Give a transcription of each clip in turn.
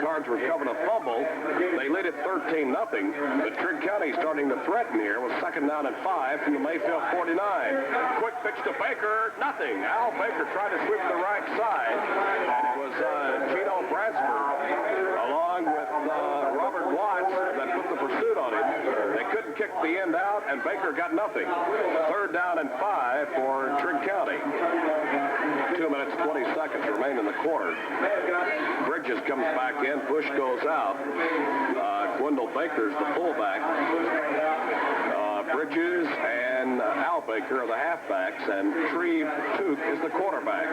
Cards recovered a fumble. They lead it 13-0. But Trigg County starting to threaten here with 2nd down and 5 from the Mayfield 49. Quick pitch to Baker, nothing. Al Baker tried to sweep the right side. And it was Gino Bradsford along with Robert Watts that put the pursuit on him. They couldn't kick the end out, and Baker got nothing. 3rd down and 5 for Trigg County. 2 minutes, 20 seconds remain in the quarter. Bridges comes back in. Bush goes out. Gwendol Baker's the fullback. Bridges and Al Baker are the halfbacks, and Trigg Co is the quarterback.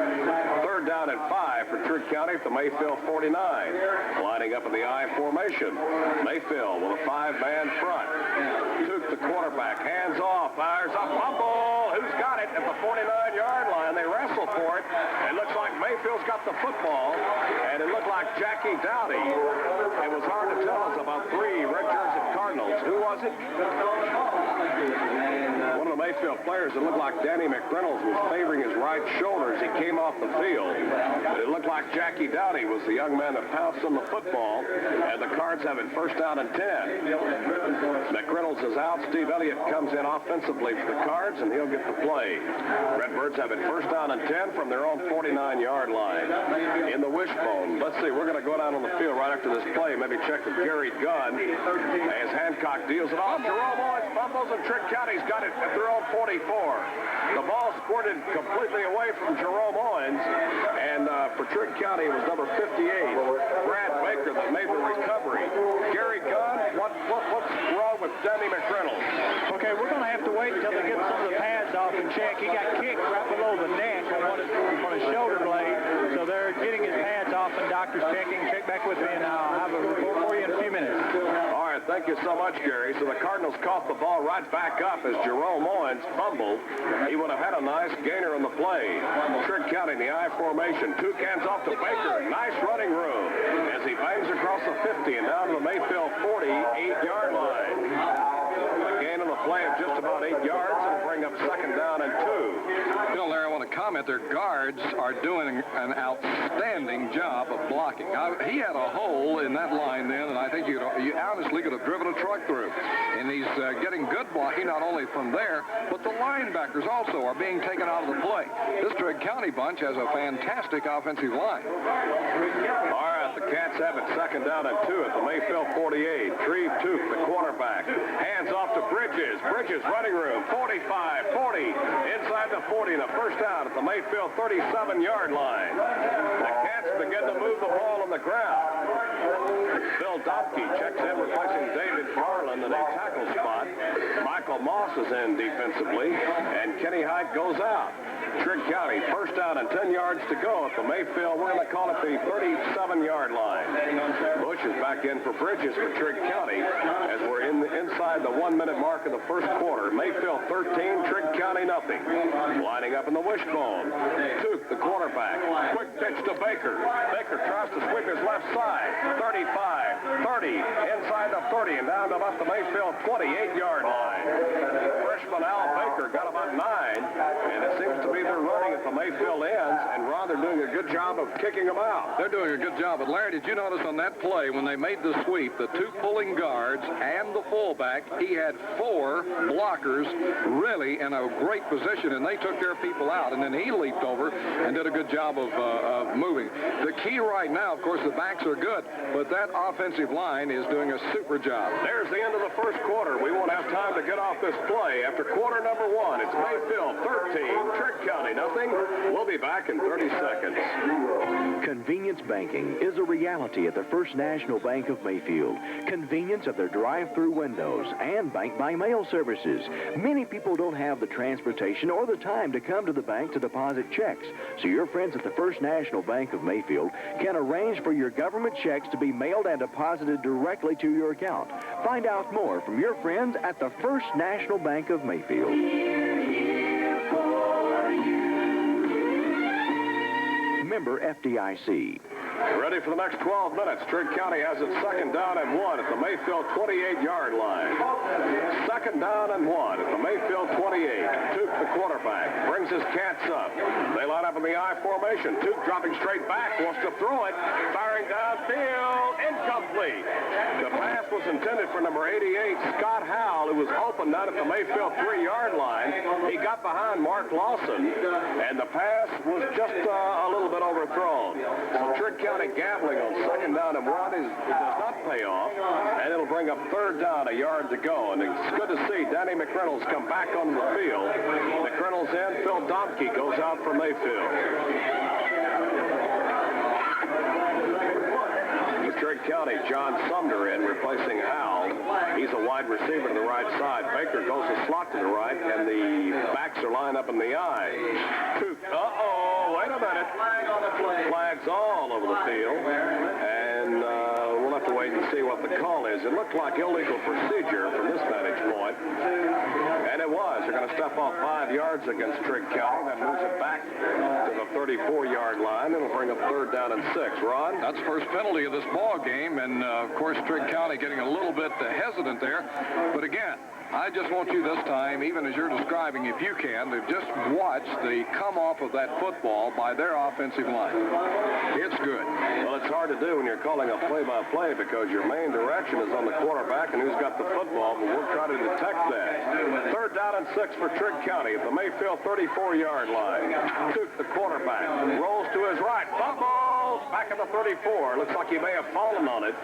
3rd down and 5 for Trigg County at the Mayfield 49. Lining up in the I formation. Mayfield with a 5-man front. Co, the quarterback, hands off, fires a fumble. Who's got it at the 49-yard line? They wrestle for it. It looks like Mayfield's got the football, and it looked like Jackie Dowdy. It was hard to tell us about 3 red-jersey Cardinals. Who was it? One of the Mayfield players, it looked like Danny McReynolds was favoring his right shoulder as he came off the field. But it looked like Jackie Dowdy was the young man that pounced on the football, and the Cards have it 1st down and 10. McReynolds is out. Steve Elliott comes in offensively for the Cards, and he'll get the play. Redbirds have it 1st down and 10 from their own 49-yard line. In the wishbone. Let's see, we're going to go down on the field right after this play, maybe check with Gary Gunn as Hancock deals it off. Jerome Owens fumbles, and Trigg County's got it at their own 44. The ball squirted completely away from Jerome Owens, and for Trigg County it was number 58, Brad Baker, that made the recovery. Gary Gunn, what's wrong with Danny McReynolds? Okay, we're going to have to wait until they get some of the pads off and check. He got kicked right below the neck on his shoulder blade, so they're getting his pads off, and doctor's checking. Check back with me, and I'll have a report for you in a few minutes. All right, thank you so much, Gary. So the Cardinals caught the ball right back up as Jerome Owens fumbled. He would have had a nice gainer on the play. Trigg County in the I formation. 2 cans off to Baker. Nice running room as he bangs across the 50 and down to the Mayfield 48-yard line. A gain on the play of just about 8 yards. It'll bring up 2nd down and 2. You know, Larry, I want to comment. Their guards are doing an outstanding job of blocking. He had a hole in that line then, and I think you honestly could have driven a truck through. And he's getting good blocking not only from there, but the linebackers also are being taken out of the play. This Trigg County bunch has a fantastic offensive line. All right, the Cats have it 2nd down and 2 at the Mayfield 48. Trigg Co, the quarterback, hands off to Bridges. Bridges running room, 45, 40, inside the 40, and a 1st down at the Mayfield 37-yard line. The Cats begin to move the ball on the ground. Bill Dopke checks in, replacing David Garland in a tackle spot. Michael Moss is in defensively, and Kenny Hite goes out. Trigg County, 1st down and 10 yards to go at the Mayfield. We're going to call it the 37-yard line. Bush is back in for Bridges for Trigg County as we're inside the 1-minute mark of the 1st quarter. Mayfield 13, Trigg County nothing. Lining up in the wishbone. Co, the quarterback. Quick pitch to Baker. Baker tries to sweep his left side. 35, 30, inside the 30, and down to about the Mayfield 28-yard line. Freshman Al Baker got about 9, and it seems to be they're running at the Mayfield ends, and Ron, they're doing a good job of kicking them out. They're doing a good job. But, Larry, did you notice on that play when they made the sweep, the 2 pulling guards and the fullback, he had 4 blockers really in a great position, and they took their people out, and then he leaped over and did a good job of moving. The key right now, of course, the backs are good, but that offensive line is doing a super job. There's the end of the 1st quarter. We won't have time to get off this play. After quarter number 1, it's Mayfield 13, Trigg County nothing. We'll be back in 30 seconds. Convenience banking is a reality at the First National Bank of Mayfield. Convenience of their drive-through windows and bank-by-mail services. Many people don't have the transportation or the time to come to the bank to deposit checks. So your friends at the First National Bank of Mayfield can arrange for your government checks to be mailed and deposited directly to your account. Find out more from your friends at the First National Bank of Mayfield. Member FDIC. Ready for the next 12 minutes. Trigg County has it 2nd down and 1 at the Mayfield 28-yard line. 2nd down and 1 at the Mayfield 28. Duke, the quarterback, brings his Cats up. They line up in the I formation. Duke dropping straight back, wants to throw it. Firing downfield. incomplete. The pass was intended for number 88, Scott Howell, who was open down at the Mayfield 3-yard line. He got behind Mark Lawson, and the pass was just a little bit overthrown. So Trigg County gambling on 2nd down and 1 does not pay off, and it'll bring up 3rd down, a yard to go. And it's good to see Danny McReynolds come back on the field. McReynolds in, Phil Domke goes out for Mayfield. Trigg County, John Sumner in, replacing Howell. He's a wide receiver to the right side. Baker goes a slot to the right, and the backs are lined up in the I. Uh-oh, wait a minute. Flags all over the field, and we'll have to wait and see what the call is. It looked like illegal procedure from this vantage point, and it was. They're going to step off 5 yards against Trigg County. That moves it back to the 34-yard line. It'll bring up 3rd down and 6. Ron? That's the first penalty of this ball game, and of course Trigg County getting a little bit hesitant there. But again, I just want you this time, even as you're describing, if you can, to just watch the come off of that football by their offensive line. It's good. Well, it's hard to do when you're calling a play-by-play because your main direction is on the quarterback and who's got the football, but we'll try to detect that. 3rd down and 6 for Trigg County at the Mayfield 34-yard line. Duke, the quarterback, rolls to his right. Fumbles back at the 34. Looks like he may have fallen on it,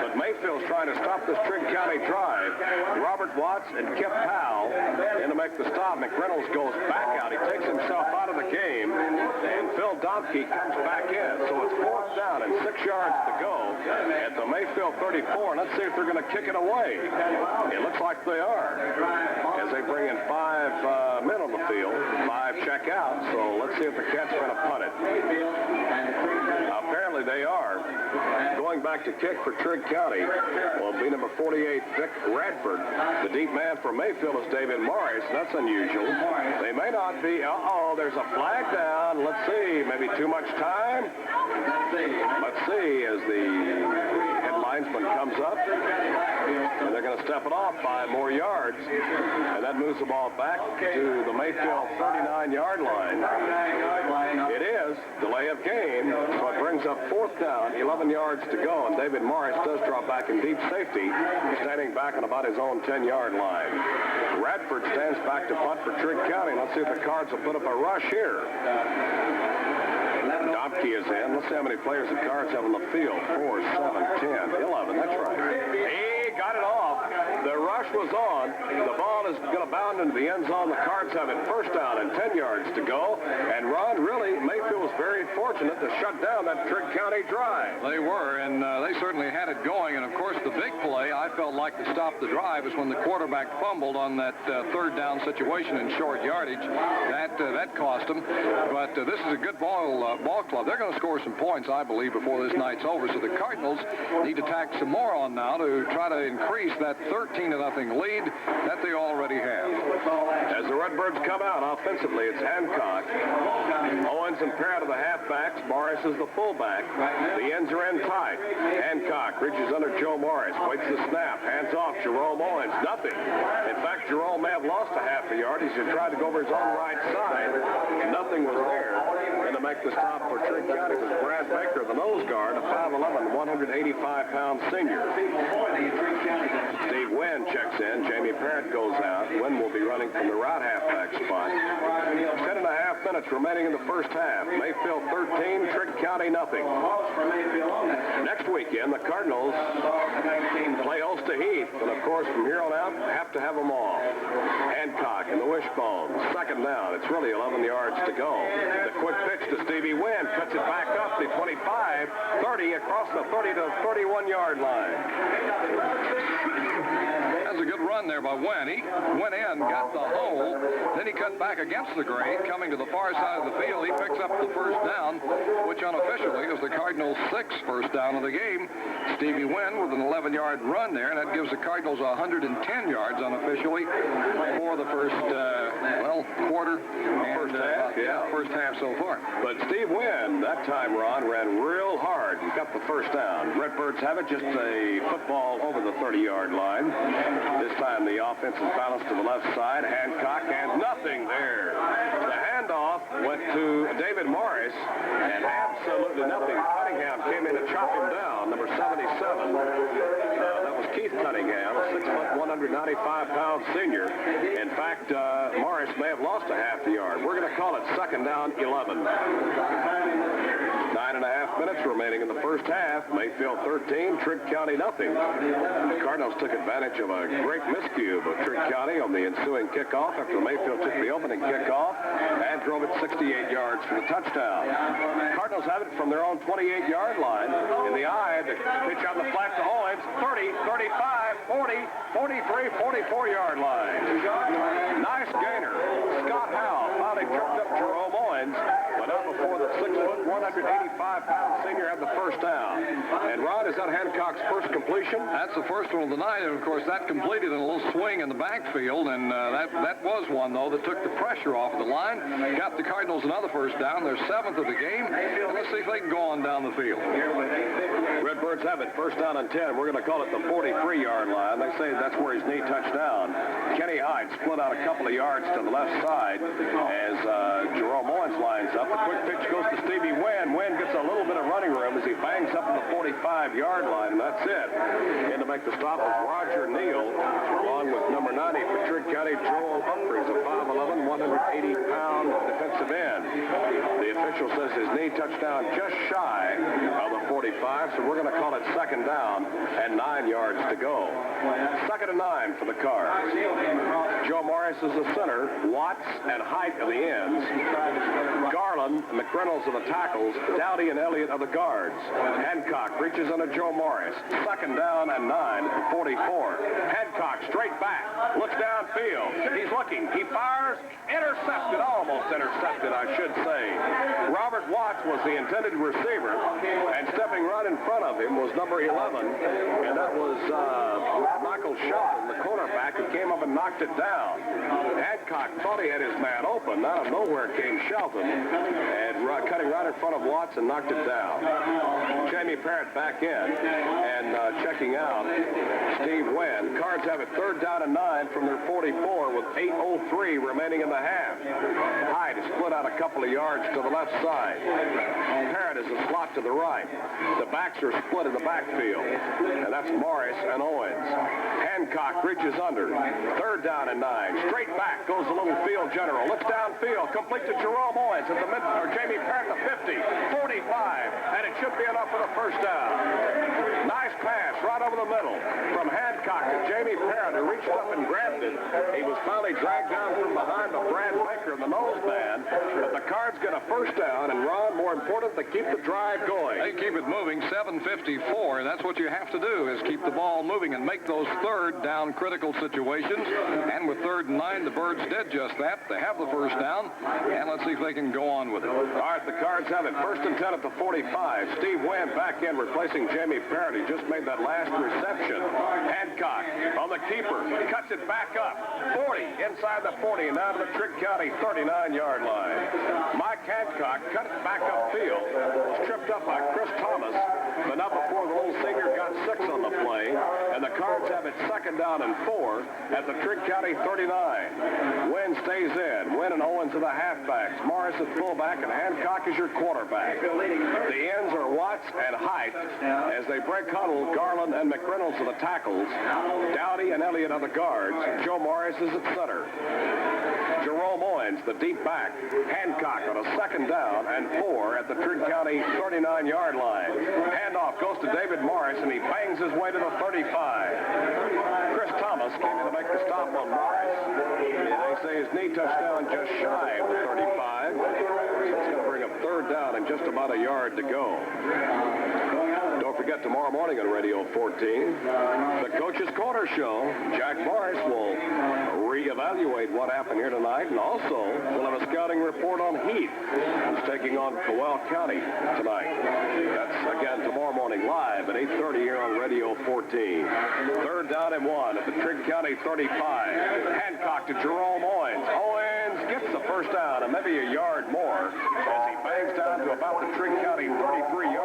but Mayfield's trying to stop this Trigg County drive. Robert Watts and Kip Powell in to make the stop. McReynolds goes back out. He takes himself out of the game, and Phil Domke comes back in. So it's 4th down and 6 yards to go at the Mayfield 34. And let's see if they're going to kick it away. It looks like they are, as they bring in 5 men on the field. 5 check out. So let's see if the Cats are going to punt it. Apparently they are. Going back to kick for Trigg County will be number 48, Vic Radford. The deep man for Mayfield is David Morris. That's unusual. They may not be. Uh-oh, there's a flag down. Let's see. Maybe too much time. Let's see as the head linesman comes up. And they're going to step it off 5 more yards. And that moves the ball back to the Mayfield 39-yard line. It is delay of game, so it brings up 4th down, 11 yards to go. And David Morris does drop back in deep safety, standing back on about his own 10-yard line. Radford stands back to punt for Trigg County. Let's see if the Cards will put up a rush here. Domke is in. Let's see how many players the Cards have on the field. 4, 7, 10, 11. That's right. He got it off. The rush was on. The ball is going to bound into the end zone. The Cards have it 1st down and 10 yards to go. And Ron, really, Mayfield was very fortunate to shut down that Trigg County drive. They were, and they certainly had it going. And of course, the big play I felt like to stop the drive is when the quarterback fumbled on that 3rd down situation in short yardage. That cost them. But this is a good ball club. They're going to score some points, I believe, before this night's over. So the Cardinals need to tack some more on now to try to increase that 13-0 lead that they already have. As the Redbirds come out offensively, it's Hancock. Owens and Parrott are the halfbacks. Morris is the fullback. The ends are in tight. Hancock reaches under Joe Morris, waits the snap, hands off Jerome Owens. Nothing. In fact, Jerome may have lost a half a yard as he tried to go over his own right side. Nothing was there. And to make the stop for Trigg County was Brad Baker, the nose guard, a 5'11", 185-pound senior. Steve Wynn checks in. Jamie Parrott goes out. Wynn will be running from the right halfback spot. 10.5 minutes remaining in the 1st half. Mayfield 13, Trigg County nothing. Next weekend, the Cardinals play Ulster Heath. And of course, from here on out, have to have them all. Hancock in the wishbone. 2nd down. It's really 11 yards to go. The quick pitch to Stevie Wynn. Cuts it back up the 25, 30, across the 30 to 31-yard line. That's a good run there by Wynn. He went in, got the hole, then he cut back against the grain, coming to the far side of the field. He picks up the 1st down, which unofficially is the Cardinals' 6th 1st down of the game. Stevie Wynn with an 11-yard run there, and that gives the Cardinals 110 yards unofficially for the first, quarter. First half, First half so far. But Steve Wynn, that time, Ron, ran real hard and got the 1st down. Redbirds have it, just a football over the 30-yard line. This time the offense is balanced to the left side. Hancock, and nothing there. The handoff went to David Morris, and absolutely nothing. Cunningham came in to chop him down, number 77. That was Keith Cunningham, a 6 foot, 195-pound senior. In fact, Morris may have lost a half a yard. We're going to call it second down, 11. 9.5 minutes remaining in the first half. Mayfield 13, Trigg County nothing. The Cardinals took advantage of a great miscue of Trigg County on the ensuing kickoff after Mayfield took the opening kickoff and drove it 68 yards for the touchdown. Cardinals have it from their own 28-yard line. In the eye, the pitch on the flat to Owens, 30, 35, 40, 43, 44-yard line. Nice gainer. Scott Howe finally tripped up Jerome Owens, but not before the 6 foot, 185-pound senior had the first down. And Rod, is that Hancock's first completion? That's the first one of the night, and of course that completed in a little swing in the backfield, and that was one though that took the pressure off the line. Got the Cardinals another first down, their 7th of the game, and let's see if they can go on down the field. Redbirds have it first down and 10. We're going to call it the 43-yard line. They say that's where his knee touched down. Kenny Hyde split out a couple of yards to the left side as Jerome Owens lines up. The quick pitch goes to Stevie Wynn. Wynn gets a little bit of running room as he bangs up to the 45-yard line, and that's it. And to make the stop is Roger Neal, along with number 90 for Trigg County, Joel Humphreys, a 5'11", 180-pound defensive end. The official says his knee touched down just shy of the 45, so we're going to call it second down and 9 yards to go. Second and 9 for the Cards. Joe Morris is the center, Watts and Height of the ends, Garland and McReynolds of the tackles, Dowdy and Elliott of the guards. Hancock reaches under Joe Morris. Second down and 9 for 44. Hancock straight back, looks downfield. He's looking, he fires, intercepted, almost intercepted, I should say. Robert Watts was the intended receiver, and stepping right in front of him was number 11, and that was Michael Shelton, the cornerback, who came up and knocked it down. Hancock thought he had his man open. Out of nowhere came Shelton, and cutting right in front of Watts and knocked it down. Jamie Parrott back in, and checking out Steve Wynn. Cards have it third down and 9 from their 44 with 8:03 remaining in the half. Hyde is split out a couple of yards to the left side. Parrott is a slot to the right. The backs are split in the backfield, and that's Morris and Owens. Hancock reaches under. Third down and 9. Straight back goes the little field general. Looks downfield, complete to Jerome Owens at the mid, or Jamie Parrott at the 50, 45, and it should be enough for the first down. Nice pass right over the middle from Hancock to Jamie Parrott, who reached up and grabbed it. He was finally dragged down from behind by Brad Baker, the noseband, but the Cards get a first down, and Ron, more important, they keep the drive going. They keep it moving, 7:54. That's what you have to do, is keep the ball moving and make those third down critical situations. And with third and 9, the Birds did just that. They have the first down, and let's see if they can go on with it. All right, the Cards have it first and 10 at the 45. Steve Wynn back in, replacing Jamie Parrott, who just made that last reception. Hancock on the keeper, cuts it back up. 40 inside the 40, and down to the Trigg County 39-yard line. Mike Hancock cut it back upfield. Was tripped up by Chris Thomas, but not before the little senior got 6 on the play. And the Cards have it second down and 4 at the Trigg County 39. Wynn stays in. Wynn and Owens are the halfbacks. Morris at fullback, and Hancock is your quarterback. The ends are Watts and Height. As they break huddle, Garland and McReynolds are the tackles. Dowdy and Elliott are the guards. Joe Morris is at center. Jerome Owens, the deep back. Hancock on a second down and 4 at the Trigg County 39-yard line. Handoff goes to David Morris, and he bangs his way to the 35. Chris Thomas came in to make the stop on Morris. They say his knee touched down just shy of the 35. So it's going to bring up third down and just about a yard to go. Don't forget, tomorrow morning on Radio 14, the Coach's Corner Show. Jack Morris will reevaluate what happened here tonight, and also we'll have a scouting report on Heath, who's taking on Cowell County tonight. That's, again, tomorrow morning live at 8:30 here on Radio 14. Third down and 1 at the Trigg County 35. Hancock to Jerome Owens. Owens gets the first down and maybe a yard more as he bangs down to about the Trigg County 33 yards.